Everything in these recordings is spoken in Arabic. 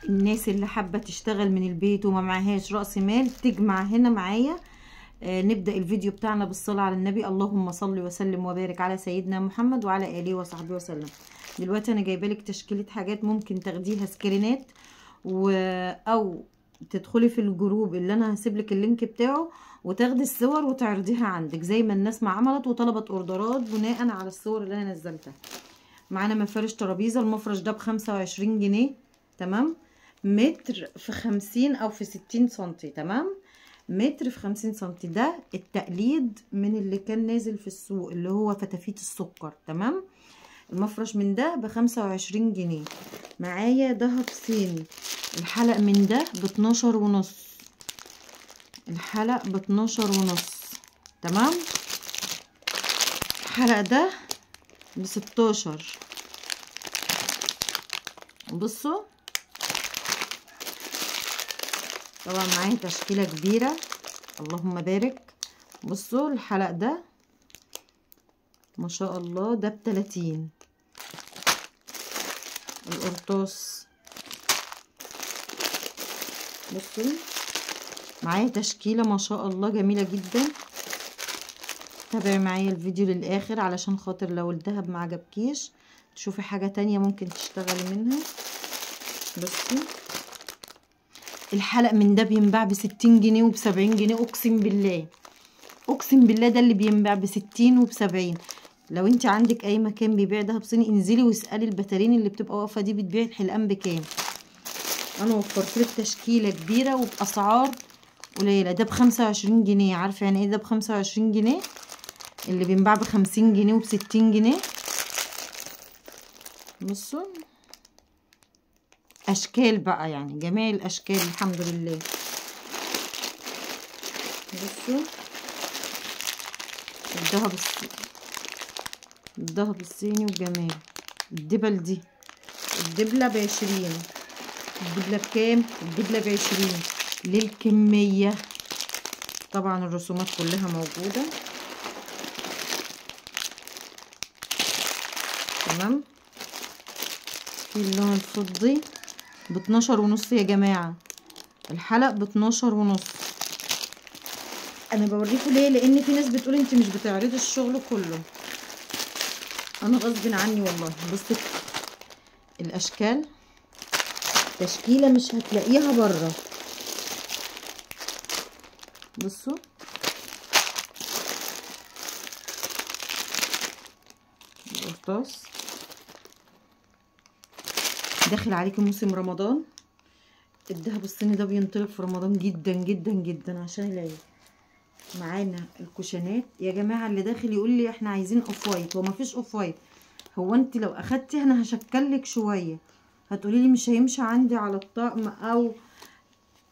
الناس اللي حابه تشتغل من البيت وما معهاش راس مال تجمع هنا معايا. نبدا الفيديو بتاعنا بالصلاه على النبي. اللهم صل وسلم وبارك على سيدنا محمد وعلى اله وصحبه وسلم. دلوقتي انا جايبه لك تشكيله حاجات ممكن تاخديها سكرينات او تدخلي في الجروب اللي انا هسيب لك اللينك بتاعه وتاخدي الصور وتعرضيها عندك زي ما الناس ما عملت وطلبت اوردرات بناء على الصور اللي انا نزلتها. معانا مفارش ترابيزه. المفرش ده ب25 جنيه. تمام. متر في 50 او في 60 سنتي. تمام. متر في 50 سنتي. ده التقليد من اللي كان نازل في السوق اللي هو فتافيت السكر. تمام. المفرش من ده ب25 جنيه. معايا دهب صيني. الحلق من ده ب12 ونص. الحلق ب12 ونص. تمام. الحلق ده ب16. بصوا طبعا معايا تشكيله كبيره. اللهم بارك. بصوا الحلق ده ما شاء الله ده ب30. القرطاس بصوا معايا تشكيله ما شاء الله جميله جدا. تابعي معايا الفيديو للاخر علشان خاطر لو الدهب ما عجبكيش تشوفي حاجه تانية ممكن تشتغلي منها. بصي الحلق من ده بينباع ب60 جنيه وب70 جنيه. اقسم بالله اقسم بالله ده اللي بينباع ب60 وب70. لو انت عندك اي مكان بيبيع دهب صيني انزلي واسالي البتارين اللي بتبقى واقفه دي بتبيع الحلقان بكام. انا وفرت لك تشكيله كبيره وباسعار قليله. ده ب25 جنيه. عارفه يعني ايه ده ب25 جنيه؟ اللي بينباع ب50 جنيه وب60 جنيه. بصوا اشكال بقى يعني جميع الاشكال الحمد لله. بصوا الذهب الصيني وجمال. الدبل دي الدبله ب20. الدبله بكام؟ الدبله ب20 للكميه. طبعا الرسومات كلها موجوده. تمام. في اللون الفضي ب12 ونص يا جماعه. الحلق ب12 ونص. انا بوريكم ليه؟ لان في ناس بتقول انت مش بتعرضي الشغل كله. انا غصب عني والله. بصوا الاشكال تشكيله مش هتلاقيها بره. بصوا القرطاس داخل عليكم موسم رمضان. الدهب الصيني ده بينطلق في رمضان جدا جدا جدا عشان العيد. معانا الكوشنات يا جماعه. اللي داخل يقول لي احنا عايزين اوف وايت. هو مفيش اوف وايت. هو انت لو اخدتي انا هشكلك شويه هتقولي لي مش هيمشي عندي على الطقم او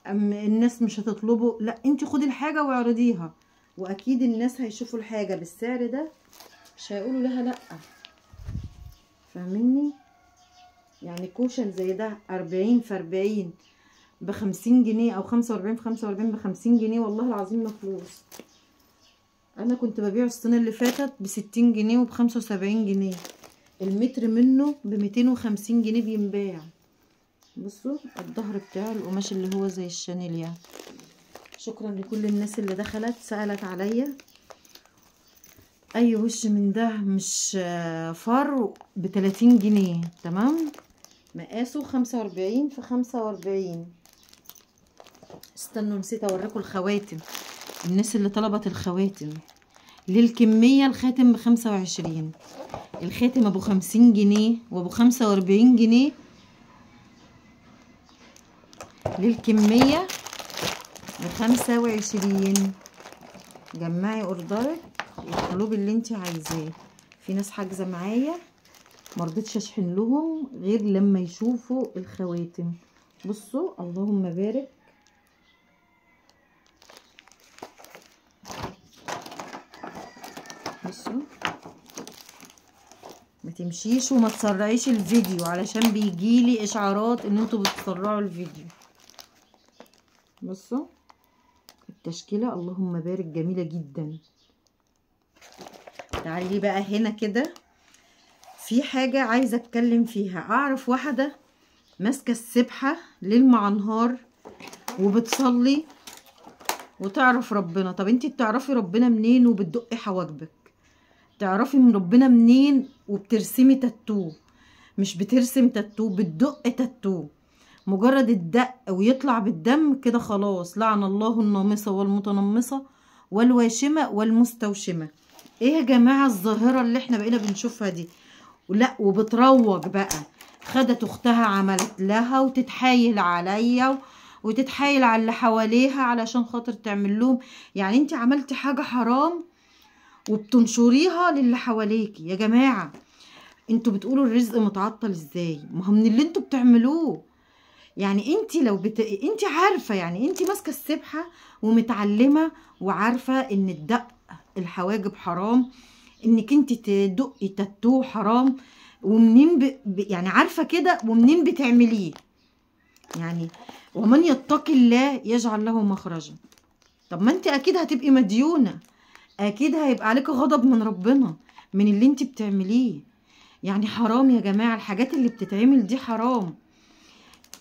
الناس مش هتطلبه. لا انت خدي الحاجه واعرضيها واكيد الناس هيشوفوا الحاجه بالسعر ده مش هيقولوا لها لا. فاهميني؟ يعني كوشن زي ده 40 في 40 ب50 جنيه او 45 في 45 ب50 جنيه. والله العظيم ما فلوس. انا كنت ببيع السنه اللي فاتت ب60 جنيه وب75 جنيه. المتر منه ب250 جنيه بينباع. بصوا الظهر بتاع القماش اللي هو زي الشانيل يعني. شكرا لكل الناس اللي دخلت سألت عليا. اي وش من ده مش فر ب30 جنيه. تمام. مقاسه 45 في 45. استنوا نسيت اوريكم الخواتم. الناس اللي طلبت الخواتم للكمية الخاتم ب25. الخاتم ابو 50 جنيه وابو 45 جنيه للكمية ب25. جمعي اوردرك واطلبي اللي انت عايزاه. في ناس حاجزه معايا مرضتش اشحن لهم غير لما يشوفوا الخواتم. بصوا اللهم بارك. بصوا ما تمشيش وما تسرعيش الفيديو علشان بيجيلي اشعارات ان انتوا بتسرعوا الفيديو. بصوا التشكيله اللهم بارك جميله جدا. تعالي لي بقى هنا كده في حاجه عايزه اتكلم فيها. اعرف واحده ماسكه السبحه ليل مع نهار وبتصلي وتعرف ربنا. طب انتي بتعرفي ربنا منين وبتدقي حواجبك؟ تعرفي من ربنا منين وبترسمي تاتو؟ مش بترسم تاتو، بتدق تاتو. مجرد الدق ويطلع بالدم كده خلاص. لعن الله النامصة والمتنمصة والواشمة والمستوشمة. ايه يا جماعة الظاهرة اللي احنا بقينا بنشوفها دي؟ لا وبتروج بقى، خدت اختها عملت لها وتتحايل عليا وتتحايل على اللي حواليها علشان خاطر تعمل لهم. يعني انت عملتي حاجة حرام وبتنشريها للي حواليكي. يا جماعة انتوا بتقولوا الرزق متعطل ازاي؟ ما هو من اللي انتوا بتعملوه. يعني انت لو انت عارفة، يعني انت ماسكة السبحة ومتعلمة وعارفة ان الدق الحواجب حرام، انك انت تدقي تاتو حرام، ومنين يعني عارفة كده ومنين بتعمليه. يعني ومن يتقي الله يجعل له مخرجا. طب ما انت اكيد هتبقي مديونة، اكيد هيبقى عليك غضب من ربنا من اللي انت بتعمليه. يعني حرام يا جماعة، الحاجات اللي بتتعمل دي حرام.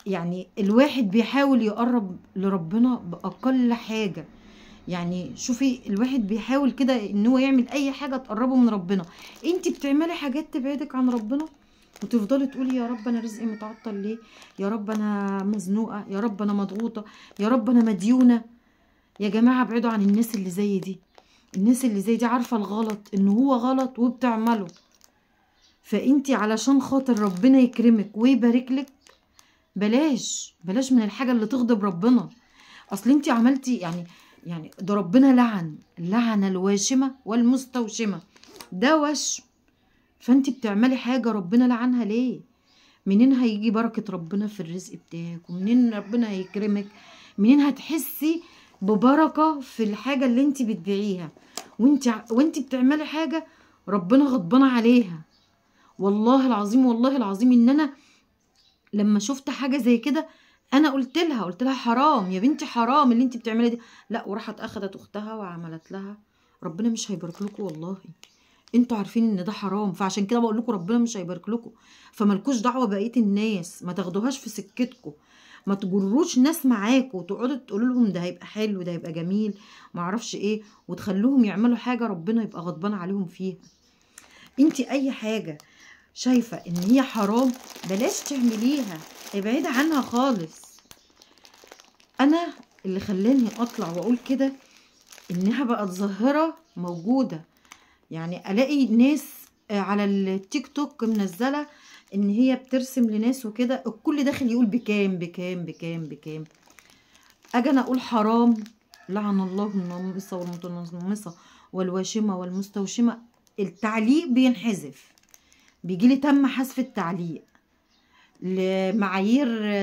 يعني الواحد بيحاول يقرب لربنا بأقل حاجة. يعني شوفي الواحد بيحاول كده ان هو يعمل اي حاجة تقربه من ربنا. انت بتعملي حاجات تبعدك عن ربنا وتفضلي تقولي يا رب انا رزقي متعطل ليه، يا رب انا مزنوقة، يا رب انا مضغوطة، يا رب انا مديونة. يا جماعة ابعدوا عن الناس اللي زي دي. الناس اللي زي دي عارفة الغلط ان هو غلط وبتعمله. فانتي علشان خاطر ربنا يكرمك ويباركلك بلاش من الحاجة اللي تغضب ربنا. اصل انتي عملتي يعني ده ربنا لعن الواشمة والمستوشمة. ده وشم، فانتي بتعملي حاجة ربنا لعنها ليه؟ منين هيجي بركة ربنا في الرزق بتاعك؟ ومنين ربنا هيكرمك؟ منين هتحسي ببركة في الحاجة اللي انتي بتبيعيها وانتي بتعملي حاجة ربنا غضبان عليها؟ والله العظيم ان انا لما شفت حاجة زي كده انا قلت لها حرام يا بنتي، حرام اللي انت بتعملي دي. لا وراحت اخدت اختها وعملت لها. ربنا مش هيبارك لكم والله، انتوا عارفين ان ده حرام. فعشان كده بقول لكم ربنا مش هيبارك لكم. فمالكوش دعوه بقيه الناس، ما تاخدوهاش في سكتكم، ما تجروش ناس معاكم وتقعدوا تقولوا لهم ده هيبقى حلو ده هيبقى جميل ما اعرفش ايه، وتخلوهم يعملوا حاجه ربنا يبقى غضبان عليهم فيها. انت اي حاجه شايفه ان هي حرام بلاش تعمليها، ابعدي عنها خالص. انا اللي خلاني اطلع واقول كده انها بقت ظاهره موجوده. يعني الاقي ناس على التيك توك منزله ان هي بترسم لناس وكده، الكل داخل يقول بكام بكام بكام بكام. اجي انا اقول حرام، لعن الله النامصه والمتنمصه والواشمه والمستوشمه، التعليق بينحذف، بيجيلي تم حذف التعليق لمعايير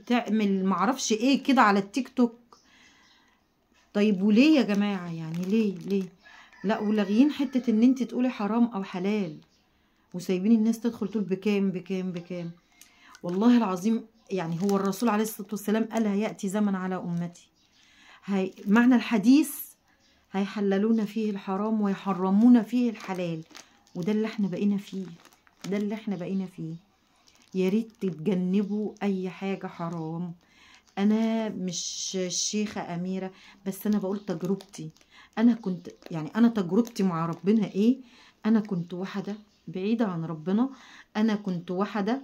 تعمل معرفش ايه كده على التيك توك. طيب وليه يا جماعة؟ يعني ليه؟ لا ولاغيين حتة ان انت تقولي حرام او حلال وسايبين الناس تدخل تقول بكام بكام بكام. والله العظيم يعني هو الرسول عليه الصلاة والسلام قال هيأتي زمن على أمتي، معنى الحديث هيحللون فيه الحرام ويحرمون فيه الحلال. وده اللي احنا بقينا فيه. يا ريت تتجنبوا اي حاجة حرام. انا مش الشيخة اميرة، بس انا بقول تجربتي. انا تجربتي مع ربنا ايه؟ انا كنت واحدة بعيدة عن ربنا، انا كنت واحدة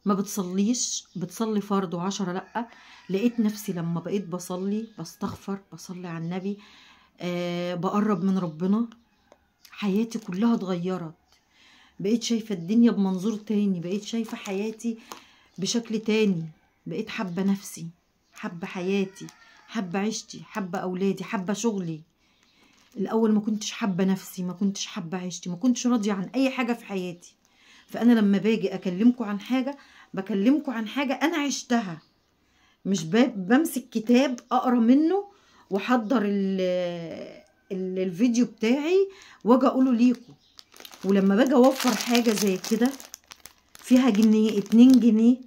ما بتصليش، بتصلي فرض و10 لأ. لقيت نفسي لما بقيت بصلي بستغفر بصلي على النبي بقرب من ربنا، حياتي كلها اتغيرت. بقيت شايفة الدنيا بمنظور تاني، بقيت شايفة حياتي بشكل تاني، بقيت حابة نفسي، حابة حياتي، حابة عيشتي، حابة أولادي، حابة شغلي. الأول ما كنتش حابة نفسي، ما كنتش حابة عيشتي، ما كنتش راضية عن أي حاجة في حياتي. فأنا لما باجي أكلمكم عن حاجة بكلمكم عن حاجة أنا عشتها، مش بمسك كتاب أقرأ منه وحضر الفيديو بتاعي واجي أقوله ليكم. ولما باجي اوفر حاجه زي كده فيها جنيه 2 جنيه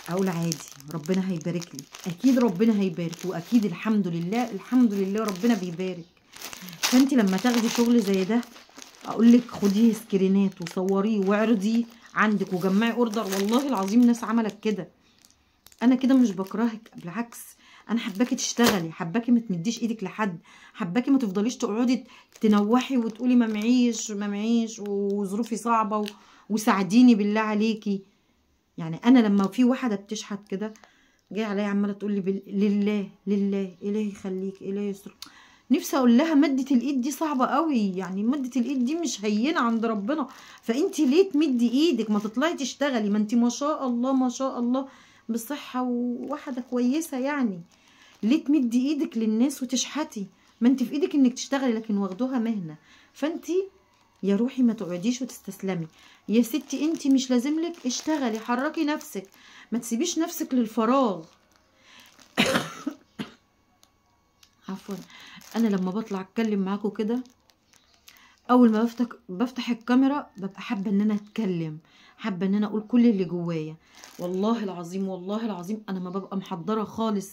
اقول عادي ربنا هيبارك لي، اكيد ربنا هيبارك، واكيد الحمد لله ربنا بيبارك. فانت لما تاخدي شغل زي ده اقول لك خديه سكرينات وصوريه واعرضيه عندك وجمعي اوردر. والله العظيم ناس عملت كده. انا كده مش بكرهك، بالعكس انا حباكي تشتغلي، حباكي ما تمديش ايدك لحد، حباكي ما تفضليش تقعدي تنوحي وتقولي ما معيش ما معيش وظروفي صعبه وساعديني بالله عليكي. يعني انا لما في واحده بتشحت كده جايه عليا عماله تقول لي لله لله الهي يخليك الهي يستر، نفسي اقول لها مدة الايد دي صعبة قوي، يعني مدة الايد دي مش هينة عند ربنا. فانتي ليه تمدي ايدك؟ ما تطلعي تشتغلي، ما انتي ما شاء الله ما شاء الله بصحة وواحدة كويسة يعني. ليه تمدي ايدك للناس وتشحتي؟ ما انتي في ايدك انك تشتغلي، لكن واخدوها مهنة. فانتي يا روحي ما تقعديش وتستسلمي يا ستي، انتي مش لازملك، اشتغلي حركي نفسك، ما تسيبيش نفسك للفراغ. عفوا. انا لما بطلع اتكلم معاكم كده، اول ما بفتح الكاميرا ببقى حابه ان انا اتكلم، حابه ان انا اقول كل اللي جوايا. والله العظيم والله العظيم انا ما ببقى محضره خالص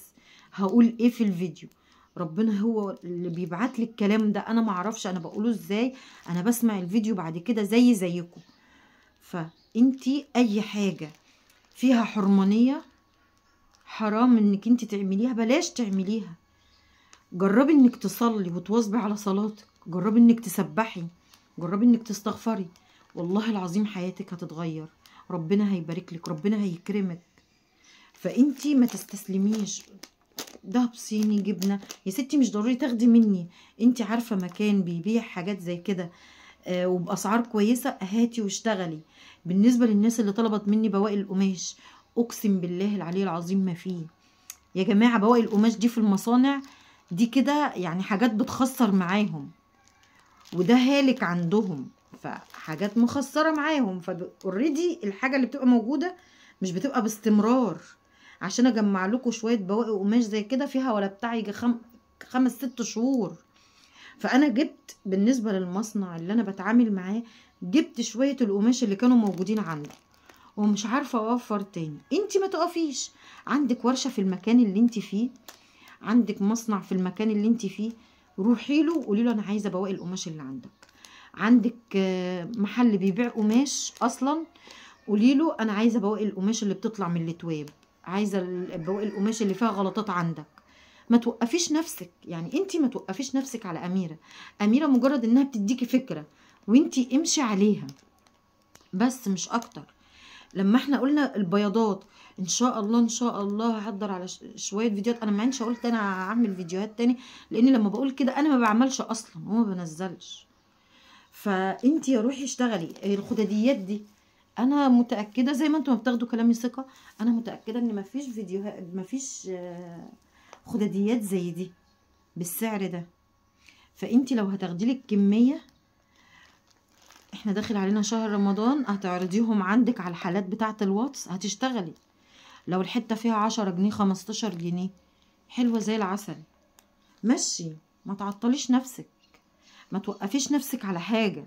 هقول ايه في الفيديو. ربنا هو اللي بيبعت لي الكلام ده، انا ما اعرفش انا بقوله ازاي. انا بسمع الفيديو بعد كده زيكم. فانتي اي حاجه فيها حرمانيه حرام انك انتي تعمليها، بلاش تعمليها. جربي انك تصلي وتواظبي على صلاتك، جربي انك تسبحي، جربي انك تستغفري، والله العظيم حياتك هتتغير، ربنا هيبارك لك، ربنا هيكرمك. فانتي ما تستسلميش. دهب صيني جبنه يا ستي مش ضروري تاخدي مني، انتي عارفه مكان بيبيع حاجات زي كده وباسعار كويسه، هاتي واشتغلي. بالنسبه للناس اللي طلبت مني بواقي القماش، اقسم بالله العلي العظيم ما فيه يا جماعه. بواقي القماش دي في المصانع دي كده يعني حاجات بتخسر معاهم، وده هالك عندهم، فحاجات مخسره معاهم. فاوريدي الحاجه اللي بتبقى موجوده مش بتبقى باستمرار. عشان اجمع لكم شويه بواقي قماش زي كده فيها ولا بتاع يجي 5-6 شهور. فانا جبت بالنسبه للمصنع اللي انا بتعامل معاه، جبت شويه القماش اللي كانوا موجودين عنده ومش عارفه اوفر تاني. انتي ما تقفيش، عندك ورشه في المكان اللي انتي فيه، عندك مصنع في المكان اللي انت فيه، روحي له قولي له انا عايزه بواقي القماش اللي عندك. عندك محل بيبيع قماش اصلا، قولي له انا عايزه بواقي القماش اللي بتطلع من التواب، عايزه بواقي القماش اللي فيها غلطات عندك. ما توقفيش نفسك، يعني انت ما توقفيش نفسك على اميره مجرد انها بتديكي فكره وانت امشي عليها بس مش اكتر. لما احنا قلنا البياضات ان شاء الله ان شاء الله هحضر على شويه فيديوهات. انا ما عنديش قلت انا هعمل فيديوهات تاني، لان لما بقول كده انا ما بعملش اصلا وما بنزلش. فانتي يا روحي اشتغلي. الخداديات دي انا متاكده زي ما انتم بتاخدوا كلامي ثقه، انا متاكده ان مفيش فيديوهات مفيش خداديات زي دي بالسعر ده. فانتي لو هتاخدي لك كميه، احنا داخل علينا شهر رمضان، هتعرضيهم عندك على الحالات بتاعه الواتس هتشتغلي. لو الحته فيها 10 جنيه 15 جنيه حلوه زي العسل، مشي. ما تعطليش نفسك، ما توقفيش نفسك على حاجه.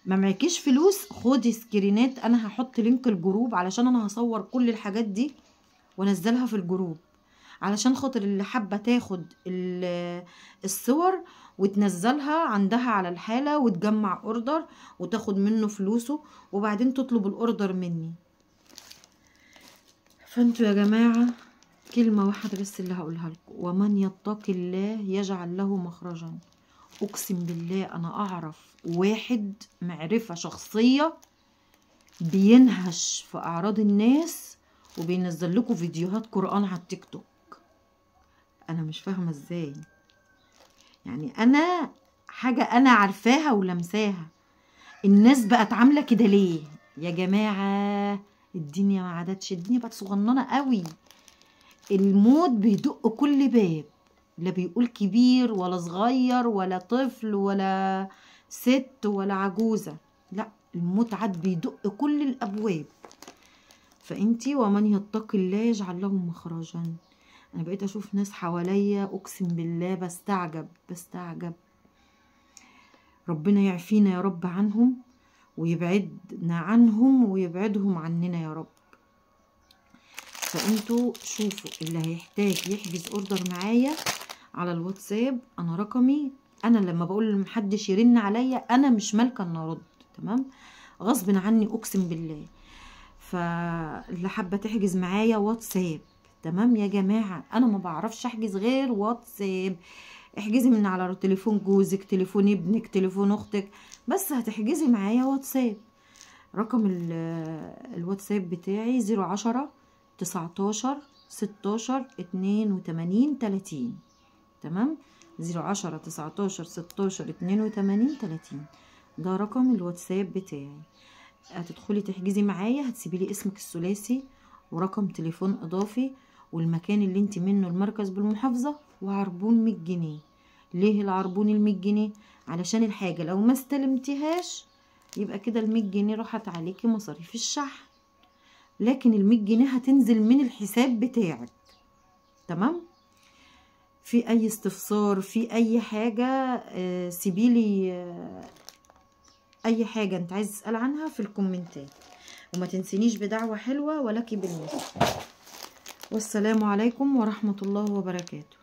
ما معكيش فلوس، خدي سكرينات، انا هحط لينك الجروب علشان انا هصور كل الحاجات دي وانزلها في الجروب، علشان خاطر اللي حابه تاخد الصور وتنزلها عندها على الحالة وتجمع اوردر وتاخد منه فلوسه وبعدين تطلب الاوردر مني. فانتوا يا جماعة كلمة واحدة بس اللي هقولها لكم، ومن يتق الله يجعل له مخرجا. اقسم بالله انا اعرف واحد معرفة شخصية بينهش في اعراض الناس وبينزل لكم فيديوهات قرآن على التيك توك. انا مش فاهمة ازاي، يعني انا حاجة انا عارفاها ولمساها، الناس بقت عاملة كده ليه يا جماعة؟ الدنيا ما عادتش، الدنيا بقت صغننة قوي، الموت بيدق كل باب، لا بيقول كبير ولا صغير ولا طفل ولا ست ولا عجوزة، لا الموت عاد بيدق كل الابواب. فانتي ومن يتق الله يجعل له مخرجا. انا بقيت اشوف ناس حواليا اقسم بالله بستعجب. ربنا يعفينا يا رب عنهم ويبعدنا عنهم ويبعدهم عننا يا رب. فانتوا شوفوا اللي هيحتاج يحجز اوردر معايا على الواتساب، انا رقمي، انا لما بقول لمحدش يرن عليا انا مش مالكه ان ارد، تمام؟ غصب عني اقسم بالله. فاللي حابه تحجز معايا واتساب، تمام يا جماعه، انا ما بعرفش احجز غير واتساب. احجزي من على تليفون جوزك، تليفون ابنك، تليفون اختك، بس هتحجزي معايا واتساب. رقم الواتساب بتاعي 010-19-16-82-30. تمام، 010-19-16-82-30. ده رقم الواتساب بتاعي. هتدخلي تحجزي معايا، هتسيبي لي اسمك الثلاثي ورقم تليفون اضافي والمكان اللي انت منه، المركز بالمحافظة، وعربون 100 جنيه. ليه العربون 100 جنيه؟ علشان الحاجة لو ما استلمتيهاش يبقى كده 100 جنيه راحت عليكي مصاريف الشحن، لكن 100 جنيه هتنزل من الحساب بتاعك. تمام. في اي استفسار، في اي حاجة، سيبيلي اي حاجة انت عايز تسأل عنها في الكومنتات، وما تنسينيش بدعوة حلوة ولك بالمثل. والسلام عليكم ورحمة الله وبركاته.